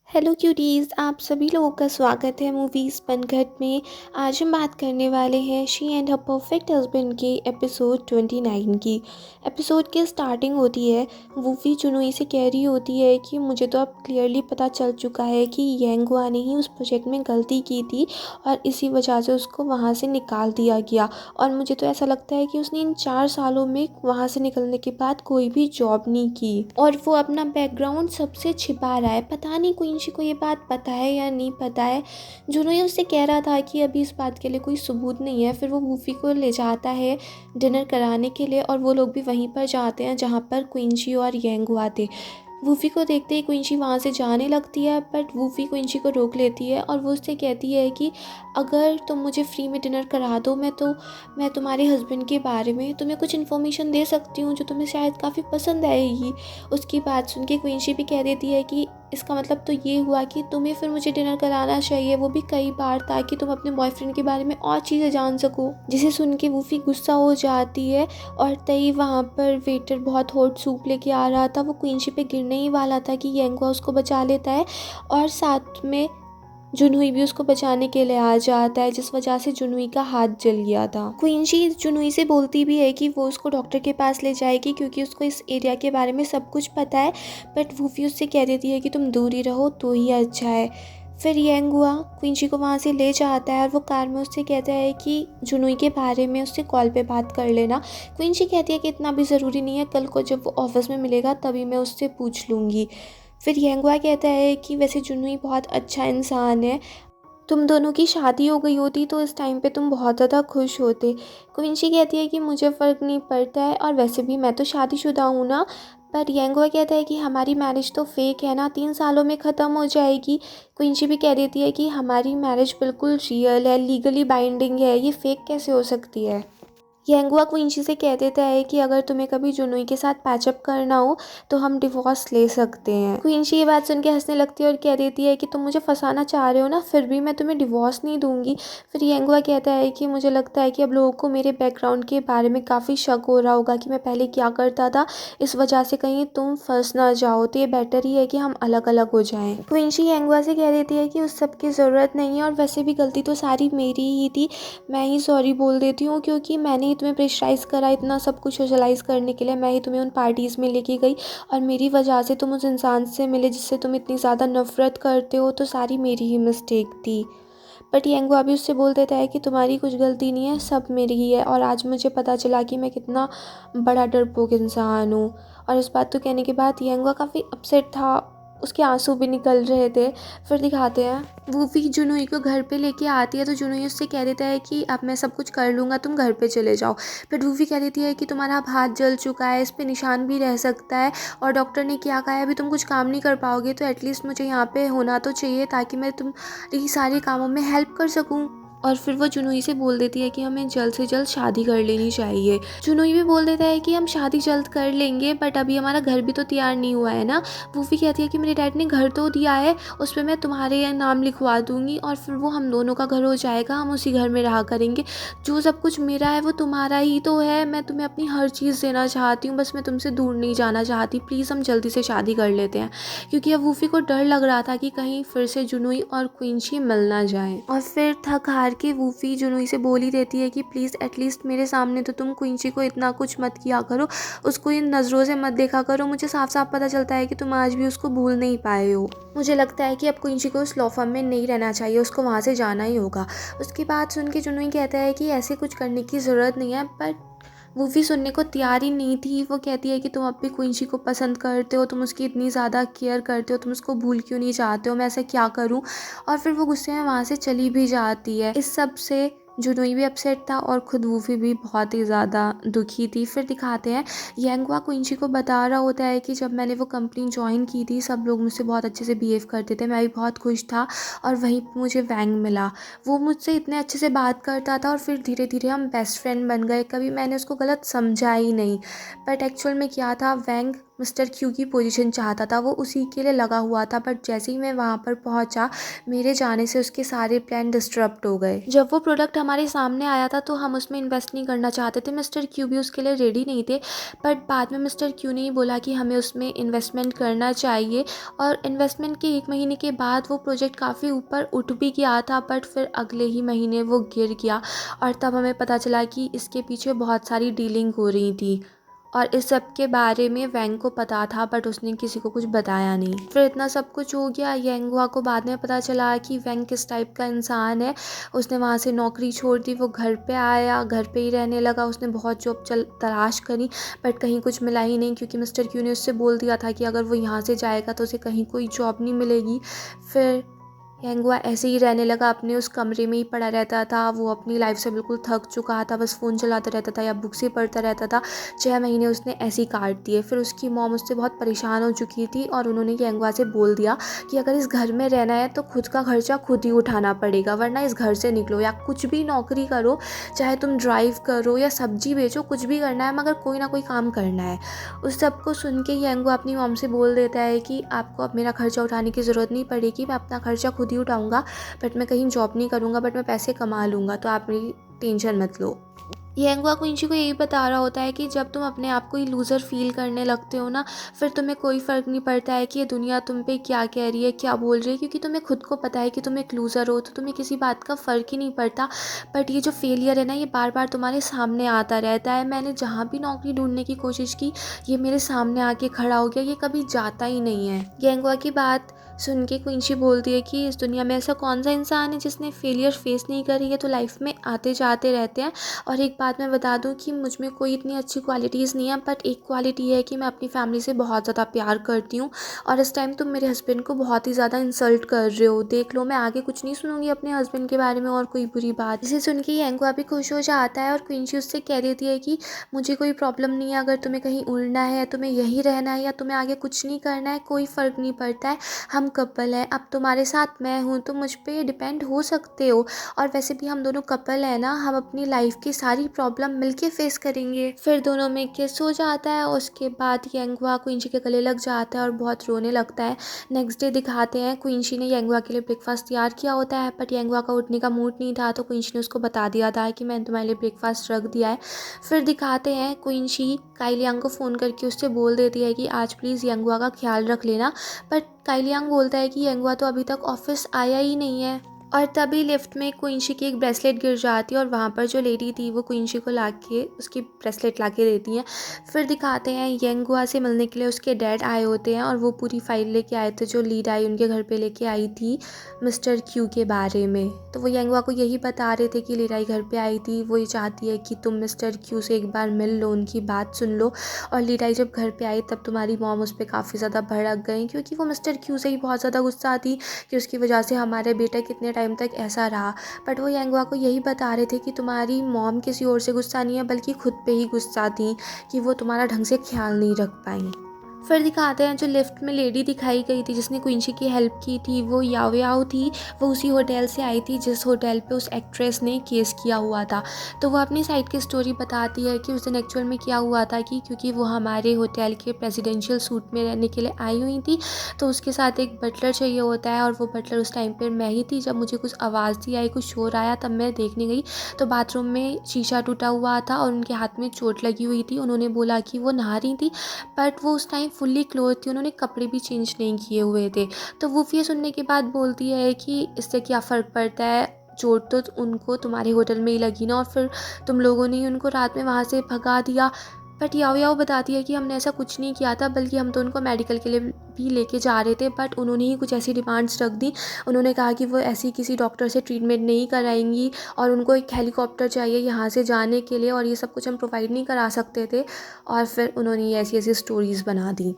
Hello cuties, आप सभी लोगों का स्वागत है मूवीज़ पनघट में। आज हम बात करने वाले हैं she and her perfect husband के एपिसोड 29 की। एपिसोड की स्टार्टिंग होती है, वूफी चुनोई से कह रही होती है कि मुझे तो अब क्लियरली पता चल चुका है कि यांगवा ने ही उस प्रोजेक्ट में गलती की थी और इसी वजह से उसको वहाँ से निकाल दिया गया। और मुझे तो ऐसा लगता है कि उसने इन 4 सालों में वहाँ से निकलने के बाद कोई भी जॉब नहीं की और वो अपना बैकग्राउंड सबसे छिपा रहा है। पता नहीं क्विंची को ये बात पता है या नहीं पता है। जुनोई उससे कह रहा था कि अभी इस बात के लिए कोई सबूत नहीं है। फिर वो वूफी को ले जाता है डिनर कराने के लिए और वो लोग भी वहीं पर जाते हैं जहाँ पर क्विंची और येंगुआ थे। वूफी को देखते ही क्विंची वहाँ से जाने लगती है, बट वूफी क्विंची को रोक लेती है और वो उससे कहती है कि अगर तुम मुझे फ्री में डिनर करा दो मैं तुम्हारे हस्बैंड के बारे में तुम्हें कुछ इन्फॉर्मेशन दे सकती हूँ जो तुम्हें शायद काफ़ी पसंद आएगी। उसकी बात सुन के क्विंची भी कह देती है कि इसका मतलब तो ये हुआ कि तुम्हें फिर मुझे डिनर कराना चाहिए, वो भी कई बार, ताकि तुम अपने बॉयफ्रेंड के बारे में और चीज़ें जान सको। जिसे सुन के वूफी गुस्सा हो जाती है और तई वहाँ पर वेटर बहुत हॉट सूप लेके आ रहा था, वो क्विंची पे गिरने ही वाला था कि येंगुआ उसको बचा लेता है और साथ में जुनहुई भी उसको बचाने के लिए आ जाता है, जिस वजह से जुनहुई का हाथ जल गया था। क्विंची जुनहुई से बोलती भी है कि वो उसको डॉक्टर के पास ले जाएगी क्योंकि उसको इस एरिया के बारे में सब कुछ पता है, बट वूफी उससे कह देती है कि तुम दूर ही रहो तो ही अच्छा है। फिर येंगुआ क्विंची को वहाँ से ले जाता है और वो कार में उससे कहता है कि जुनहुई के बारे में उससे कॉल पे बात कर लेना। क्विंची कहती है कि इतना भी ज़रूरी नहीं है, कल को जब वो ऑफिस में मिलेगा तभी मैं उससे पूछ लूँगी। फिर येंगुआ कहता है कि वैसे जुनहुई बहुत अच्छा इंसान है, तुम दोनों की शादी हो गई होती तो इस टाइम पे तुम बहुत ज़्यादा खुश होते। क्विंची कहती है कि मुझे फ़र्क नहीं पड़ता है और वैसे भी मैं तो शादीशुदा हूँ ना। पर येंगुआ कहता है कि हमारी मैरिज तो फेक है ना, 3 सालों में ख़त्म हो जाएगी। क्विंची भी कह देती है कि हमारी मैरिज बिल्कुल रियल है, लीगली बाइंडिंग है, ये फेक कैसे हो सकती है। येंगुआ क्विंची से कह देता है कि अगर तुम्हें कभी जुनोई के साथ पैचअप करना हो तो हम डिवोर्स ले सकते हैं। क्विंची ये बात सुन के हंसने लगती है और कह देती है कि तुम मुझे फंसाना चाह रहे हो ना, फिर भी मैं तुम्हें डिवोर्स नहीं दूंगी। फिर येंगुआ कहता है कि मुझे लगता है कि अब लोगों को मेरे बैकग्राउंड के बारे में काफ़ी शक हो रहा होगा कि मैं पहले क्या करता था, इस वजह से कहीं तुम फंस ना जाओ, तो ये बेटर ही है कि हम अलग अलग हो जाएं। क्विंची येंगुआ से कह देती है कि उस सब की ज़रूरत नहीं है और वैसे भी गलती तो सारी मेरी ही थी, मैं ही सॉरी बोल देती हूँ क्योंकि मैंने ही तुम्हें प्रेशराइज़ करा इतना सब कुछ सोशलाइज़ करने के लिए, मैं ही तुम्हें उन पार्टीज़ में लेके गई और मेरी वजह से तुम उस इंसान से मिले जिससे तुम इतनी ज़्यादा नफ़रत करते हो, तो सारी मेरी ही मिस्टेक थी। बट येंगुआ भी उससे बोल देता है कि तुम्हारी कुछ गलती नहीं है, सब मेरी ही है और आज मुझे पता चला कि मैं कितना बड़ा डरपोक इंसान हूँ। और इस बात को कहने के बाद येंगुआ काफ़ी अपसेट था, उसके आंसू भी निकल रहे थे। फिर दिखाते हैं वूफी जुनोई को घर पे लेके आती है तो जुनोई उससे कह देता है कि अब मैं सब कुछ कर लूँगा, तुम घर पे चले जाओ। फिर वूफी कह देती है कि तुम्हारा अब हाथ जल चुका है, इस पे निशान भी रह सकता है और डॉक्टर ने क्या कहा है अभी तुम कुछ काम नहीं कर पाओगे, तो एटलीस्ट मुझे यहाँ पे होना तो चाहिए ताकि मैं तुम्हारी सारे कामों में हेल्प कर सकूँ। और फिर वो जुनोई से बोल देती है कि हमें जल्द से जल्द शादी कर लेनी चाहिए। जुनोई भी बोल देता है कि हम शादी जल्द कर लेंगे, बट अभी हमारा घर भी तो तैयार नहीं हुआ है ना। वूफी कहती है कि मेरे डैड ने घर तो दिया है, उस पर मैं तुम्हारे नाम लिखवा दूंगी और फिर वो हम दोनों का घर हो जाएगा, हम उसी घर में रहा करेंगे। जो सब कुछ मेरा है वो तुम्हारा ही तो है, मैं तुम्हें अपनी हर चीज़ देना चाहती हूँ, बस मैं तुमसे दूर नहीं जाना चाहती, प्लीज़ हम जल्दी से शादी कर लेते हैं। क्योंकि अब वूफी को डर लग रहा था कि कहीं फिर से जुनोई और क्विंची मिल ना जाए। और फिर थक हार के वूफी जुनोई से बोल ही देती है कि प्लीज़ एटलीस्ट मेरे सामने तो तुम क्विंची को इतना कुछ मत किया करो, उसको इन नज़रों से मत देखा करो, मुझे साफ साफ पता चलता है कि तुम आज भी उसको भूल नहीं पाए हो। मुझे लगता है कि अब क्विंची को उस लॉ फर्म में नहीं रहना चाहिए, उसको वहाँ से जाना ही होगा। उसकी बात सुन के जुनोई कहता है कि ऐसे कुछ करने की ज़रूरत नहीं है, बट वूफी सुनने को तैयार ही नहीं थी। वो कहती है कि तुम अब भी क्विंची को पसंद करते हो, तुम उसकी इतनी ज़्यादा केयर करते हो, तुम उसको भूल क्यों नहीं चाहते हो, मैं ऐसा क्या करूं। और फिर वो गुस्से में वहाँ से चली भी जाती है। इस सब से जुनोई भी अपसेट था और खुद वूफी भी बहुत ही ज़्यादा दुखी थी। फिर दिखाते हैं येंगुआ क्विंची को बता रहा होता है कि जब मैंने वो कंपनी ज्वाइन की थी सब लोग मुझसे बहुत अच्छे से बिहेव करते थे, मैं भी बहुत खुश था और वहीं पर मुझे वैंग मिला, वो मुझसे इतने अच्छे से बात करता था और फिर धीरे धीरे हम बेस्ट फ्रेंड बन गए, कभी मैंने उसको गलत समझा ही नहीं। बट एक्चुअल में क्या था, वैंग मिस्टर क्यू की पोजीशन चाहता था, वो उसी के लिए लगा हुआ था। बट जैसे ही मैं वहाँ पर पहुँचा, मेरे जाने से उसके सारे प्लान डिस्टर्ब हो गए। जब वो प्रोडक्ट हमारे सामने आया था तो हम उसमें इन्वेस्ट नहीं करना चाहते थे, मिस्टर क्यू भी उसके लिए रेडी नहीं थे। बट बाद में मिस्टर क्यू ने ही बोला कि हमें उसमें इन्वेस्टमेंट करना चाहिए, और इन्वेस्टमेंट के 1 महीने के बाद वो प्रोजेक्ट काफ़ी ऊपर उठ भी गया था। बट फिर अगले ही महीने वो गिर गया, और तब हमें पता चला कि इसके पीछे बहुत सारी डीलिंग हो रही थी, और इस सब के बारे में वैंग को पता था, बट उसने किसी को कुछ बताया नहीं। फिर इतना सब कुछ हो गया। यांगवा को बाद में पता चला कि वैंग किस टाइप का इंसान है। उसने वहाँ से नौकरी छोड़ दी, वो घर पे आया, घर पे ही रहने लगा। उसने बहुत जॉब तलाश करी, बट कहीं कुछ मिला ही नहीं, क्योंकि मिस्टर क्यू ने उससे बोल दिया था कि अगर वो यहाँ से जाएगा तो उसे कहीं कोई जॉब नहीं मिलेगी। फिर यांगवा ऐसे ही रहने लगा, अपने उस कमरे में ही पड़ा रहता था। वो अपनी लाइफ से बिल्कुल थक चुका था, बस फ़ोन चलाता रहता था या बुक्स ही पढ़ता रहता था। 6 महीने उसने ऐसे ही काट दिए। फिर उसकी मॉम उससे बहुत परेशान हो चुकी थी, और उन्होंने यांगवा से बोल दिया कि अगर इस घर में रहना है तो खुद का खर्चा खुद ही उठाना पड़ेगा, वरना इस घर से निकलो या कुछ भी नौकरी करो, चाहे तुम ड्राइव करो या सब्जी बेचो, कुछ भी करना है, मगर कोई ना कोई काम करना है। उस सब को सुन के यांगवा अपनी मॉम से बोल देता है कि आपको अब मेरा खर्चा उठाने की ज़रूरत नहीं पड़ेगी, मैं अपना खर्चा खुद ही उठाऊंगा, बट मैं कहीं जॉब नहीं करूंगा, बट मैं पैसे कमा लूँगा, तो आप मेरी टेंशन मत लो। यांगवा क्विंची को यही बता रहा होता है कि जब तुम अपने आप को ही लूज़र फील करने लगते हो ना, फिर तुम्हें कोई फ़र्क नहीं पड़ता है कि ये दुनिया तुम पे क्या कह रही है, क्या बोल रही है, क्योंकि तुम्हें खुद को पता है कि तुम एक लूज़र हो, तो तुम्हें किसी बात का फ़र्क ही नहीं पड़ता। बट ये जो फेलियर है ना, ये बार बार तुम्हारे सामने आता रहता है। मैंने जहाँ भी नौकरी ढूंढने की कोशिश की, ये मेरे सामने आके खड़ा हो गया, ये कभी जाता ही नहीं है। यांगवा की बात सुन के क्विंची बोलती है कि इस दुनिया में ऐसा कौन सा इंसान है जिसने फेलियर फेस नहीं करी है, तो लाइफ में आते जाते रहते हैं। और एक बात मैं बता दूं कि मुझ में कोई इतनी अच्छी क्वालिटीज़ नहीं है, बट एक क्वालिटी है कि मैं अपनी फैमिली से बहुत ज़्यादा प्यार करती हूँ। और इस टाइम तुम मेरे हस्बैंड को बहुत ही ज़्यादा इंसल्ट कर रहे हो, देख लो मैं आगे कुछ नहीं सुनूंगी अपने हस्बैंड के बारे में और कोई बुरी बात। इसे सुन के यांगवा भी खुश हो जाता है, और क्विंची उससे कह देती है कि मुझे कोई प्रॉब्लम नहीं है, अगर तुम्हें कहीं उड़ना है, तुम्हें यहीं रहना है, या तुम्हें आगे कुछ नहीं करना है, कोई फ़र्क नहीं पड़ता है। हम कपल हैं, अब तुम्हारे साथ मैं हूँ तो मुझ पे डिपेंड हो सकते हो, और वैसे भी हम दोनों कपल है ना, हम अपनी लाइफ की सारी प्रॉब्लम मिलके फेस करेंगे। फिर दोनों में किस हो जाता है। उसके बाद यांगवा क्विंची के गले लग जाता है और बहुत रोने लगता है। नेक्स्ट डे दिखाते हैं क्विंची ने यांगवा के लिए ब्रेकफास्ट तैयार किया होता है, बट यांगवा का उठने का मूड नहीं था, तो क्विंची ने उसको बता दिया था कि मैंने तुम्हारे लिए ब्रेकफास्ट रख दिया है। फिर दिखाते हैं क्विंची काइलियांग को फ़ोन करके उससे बोल देती है कि आज प्लीज़ यांगवा का ख्याल रख लेना, बट काइलियांग बोलता है कि यांगवा तो अभी तक ऑफिस आया ही नहीं है। और तभी लिफ्ट में क्विंची की एक ब्रेसलेट गिर जाती है, और वहाँ पर जो लेडी थी वो क्विंची को लाके उसकी ब्रेसलेट लाके देती हैं। फिर दिखाते हैं यांगवा से मिलने के लिए उसके डैड आए होते हैं, और वो पूरी फाइल लेके आए थे जो लीड आई उनके घर पे लेके आई थी मिस्टर क्यू के बारे में। तो वो यांगवा को यही बता रहे थे कि लीड आई घर पे आई थी, वो ये चाहती है कि तुम मिस्टर क्यू से एक बार मिल लो, उनकी बात सुन लो। और लीड आई जब घर पे आई तब तुम्हारी मॉम उस पर काफ़ी ज़्यादा भड़क गई, क्योंकि वो मिस्टर क्यू से ही बहुत ज़्यादा गुस्सा थी कि उसकी वजह से हमारे बेटा कितने टाइम तक ऐसा रहा। बट वो यांगवा को यही बता रहे थे कि तुम्हारी मॉम किसी और से गुस्सा नहीं है, बल्कि खुद पे ही गुस्सा थी कि वो तुम्हारा ढंग से ख्याल नहीं रख पाई। फिर दिखाते हैं जो लिफ्ट में लेडी दिखाई गई थी जिसने क्विंची की हेल्प की थी, वो याओ याओ थी। वो उसी होटल से आई थी जिस होटल पे उस एक्ट्रेस ने केस किया हुआ था। तो वो अपनी साइड की स्टोरी बताती है कि उस दिन एक्चुअल में क्या हुआ था, कि क्योंकि वो हमारे होटल के प्रेसिडेंशियल सूट में रहने के लिए आई हुई थी, तो उसके साथ एक बटलर चाहिए होता है, और वो बटलर उस टाइम पर मैं ही थी। जब मुझे कुछ आवाज़ दी आई, कुछ शोर आया, तब मैं देखने गई तो बाथरूम में शीशा टूटा हुआ था और उनके हाथ में चोट लगी हुई थी। उन्होंने बोला कि वो नहा रही थी, बट वो उस टाइम फुल्ली क्लोथ थी, उन्होंने कपड़े भी चेंज नहीं किए हुए थे। तो वो ये सुनने के बाद बोलती है कि इससे क्या फ़र्क पड़ता है, चोट तो उनको तुम्हारे होटल में ही लगी ना, और फिर तुम लोगों ने ही उनको रात में वहाँ से भगा दिया। बट याओ याओ बताती है कि हमने ऐसा कुछ नहीं किया था, बल्कि हम तो उनको मेडिकल के लिए भी लेके जा रहे थे, बट उन्होंने ही कुछ ऐसी डिमांड्स रख दी। उन्होंने कहा कि वो ऐसी किसी डॉक्टर से ट्रीटमेंट नहीं कराएंगी, और उनको एक हेलीकॉप्टर चाहिए यहाँ से जाने के लिए, और ये सब कुछ हम प्रोवाइड नहीं करा सकते थे। और फिर उन्होंने ऐसी ऐसी स्टोरीज़ बना दी।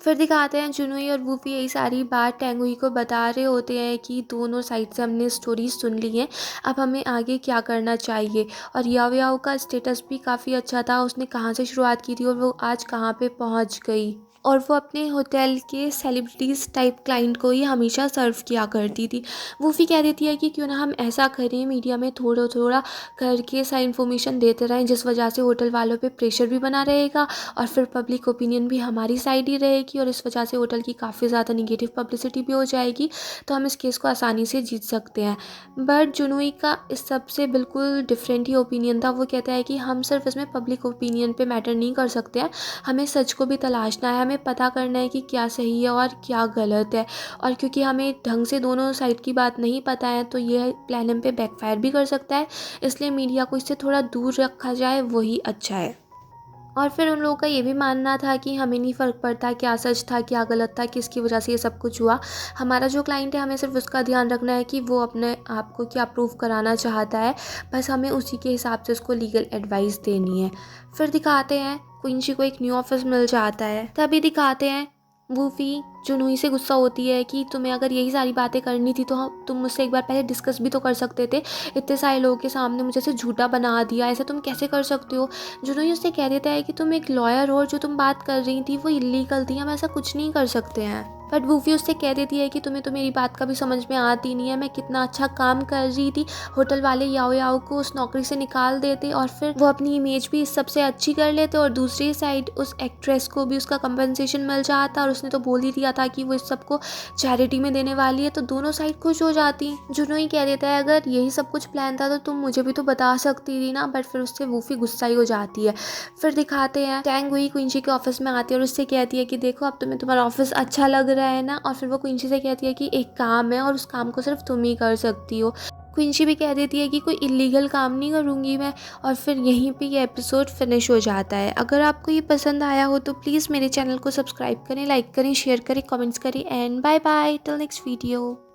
फिर दिखाते हैं जुनुई और वूफी यही सारी बात टेंगुई को बता रहे होते हैं कि दोनों साइड से हमने स्टोरी सुन ली है, अब हमें आगे क्या करना चाहिए। और याओ याओ का स्टेटस भी काफ़ी अच्छा था, उसने कहाँ से शुरुआत की थी और वो आज कहाँ पे पहुँच गई। और वो अपने होटल के सेलिब्रिटीज़ टाइप क्लाइंट को ही हमेशा सर्व किया करती थी। वूफ़ी कह देती है कि क्यों ना हम ऐसा करें, मीडिया में थोड़ा थोड़ा करके सारी इन्फॉर्मेशन देते रहें, जिस वजह से होटल वालों पे प्रेशर भी बना रहेगा और फिर पब्लिक ओपिनियन भी हमारी साइड ही रहेगी और इस वजह से होटल की काफ़ी ज़्यादा निगेटिव पब्लिसिटी भी हो जाएगी, तो हम इस केस को आसानी से जीत सकते हैं। बट जुनूई का इस सब से बिल्कुल डिफरेंट ही ओपिनियन था। वो कहता है कि हम सिर्फ इसमें पब्लिक ओपिनियन पे मैटर नहीं कर सकते हैं, हमें सच को भी तलाशना है, हमें पता करना है कि क्या सही है और क्या गलत है। और क्योंकि हमें ढंग से दोनों साइड की बात नहीं पता है तो यह प्लान हम पे बैकफायर भी कर सकता है, इसलिए मीडिया को इससे थोड़ा दूर रखा जाए वही अच्छा है। और फिर उन लोगों का ये भी मानना था कि हमें नहीं फ़र्क पड़ता क्या सच था क्या गलत था, किसकी वजह से ये सब कुछ हुआ। हमारा जो क्लाइंट है हमें सिर्फ उसका ध्यान रखना है कि वो अपने आप को क्या प्रूव कराना चाहता है, बस हमें उसी के हिसाब से उसको लीगल एडवाइस देनी है। फिर दिखाते हैं क्विंसी को एक न्यू ऑफिस मिल जाता है। तभी दिखाते हैं वूफी जुनूई से गुस्सा होती है कि तुम्हें अगर यही सारी बातें करनी थी तो तुम मुझसे एक बार पहले डिस्कस भी तो कर सकते थे, इतने सारे लोगों के सामने मुझे ऐसे झूठा बना दिया, ऐसे तुम कैसे कर सकते हो। जुनूई उससे कह देता है कि तुम एक लॉयर हो और जो तुम बात कर रही थी वो इलीगल थी, हम ऐसा कुछ नहीं कर सकते हैं। बट वूफी उससे कह देती है कि तुम्हें तो मेरी बात का भी समझ में आती नहीं है, मैं कितना अच्छा काम कर रही थी, होटल वाले याओ याओ को उस नौकरी से निकाल देते और फिर वो अपनी इमेज भी इस सबसे अच्छी कर लेते और दूसरी साइड उस एक्ट्रेस को भी उसका कंपनसेशन मिल जाता और उसने तो बोल ही दिया था कि वो इस सबको चैरिटी में देने वाली है, तो दोनों साइड खुश हो जाती। जुनूई कह देता है अगर यही सब कुछ प्लान था तो तुम मुझे भी तो बता सकती थी ना, बट फिर उससे वूफी गुस्सा ही हो जाती है। फिर दिखाते हैं टैंग हुई क्विंसी के ऑफिस में आती है और उससे कहती है कि देखो अब तुम्हें तुम्हारा ऑफिस अच्छा लग रहा है ना, और फिर वो क्विंसी से कहती है कि एक काम है और उस काम को सिर्फ तुम ही कर सकती हो। क्विंसी भी कह देती है कि कोई इलीगल काम नहीं करूँगी मैं, और फिर यहीं पे ये एपिसोड फिनिश हो जाता है। अगर आपको ये पसंद आया हो तो प्लीज़ मेरे चैनल को सब्सक्राइब करें, लाइक करें, शेयर करें, कमेंट्स करें and bye bye till next video.